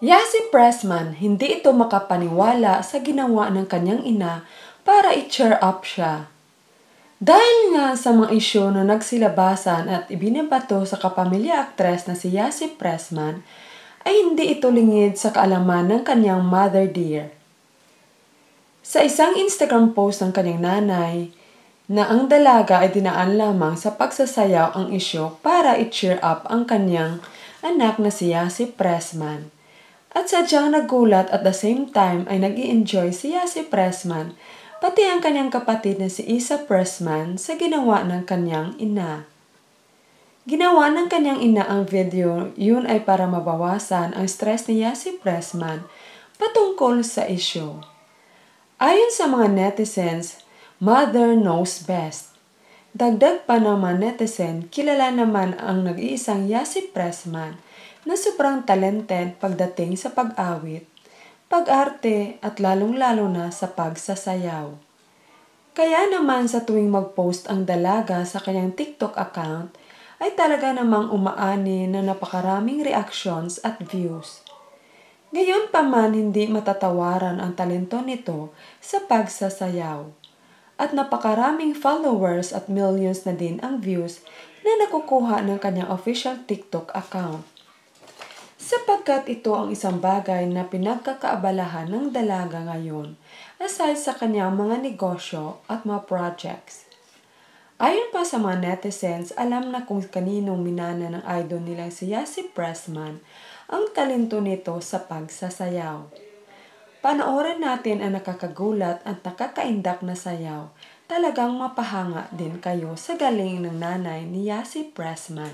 Yasi Pressman, hindi ito makapaniwala sa ginawa ng kanyang ina para i-cheer up siya. Dahil nga sa mga isyu na nagsilabasan at ibinabato sa kapamilya aktres na si Yasi Pressman, ay hindi ito lingid sa kaalaman ng kanyang mother dear. Sa isang Instagram post ng kanyang nanay, na ang dalaga ay dinaan lamang sa pagsasayaw ang isyu para i-cheer up ang kanyang anak na si Yasi Pressman. At sadyang nagulat at the same time ay nag-i-enjoy si Yasi Pressman, pati ang kanyang kapatid na si Isa Pressman sa ginawa ng kanyang ina. Ginawa ng kanyang ina ang video, yun ay para mabawasan ang stress ni Yasi Pressman patungkol sa issue. Ayon sa mga netizens, mother knows best. Dagdag pa naman netizen, kilala naman ang nag-iisang Yasi Pressman na sobrang talented pagdating sa pag-awit, pag-arte at lalong-lalo na sa pagsasayaw. Kaya naman sa tuwing mag-post ang dalaga sa kanyang TikTok account, ay talaga namang umaani na napakaraming reactions at views. Ngayon pa man hindi matatawaran ang talento nito sa pagsasayaw. At napakaraming followers at millions na din ang views na nakukuha ng kanyang official TikTok account. Sapagkat ito ang isang bagay na pinagkakaabalahan ng dalaga ngayon aside sa kanyang mga negosyo at mga projects. Ayon pa sa mga netizens, alam na kung kaninong minana ng idol nilang si Yasi Pressman ang talento nito sa pagsasayaw. Panoorin natin ang nakakagulat at nakakaindak na sayaw. Talagang mapahanga din kayo sa galing ng nanay ni Yasi Pressman.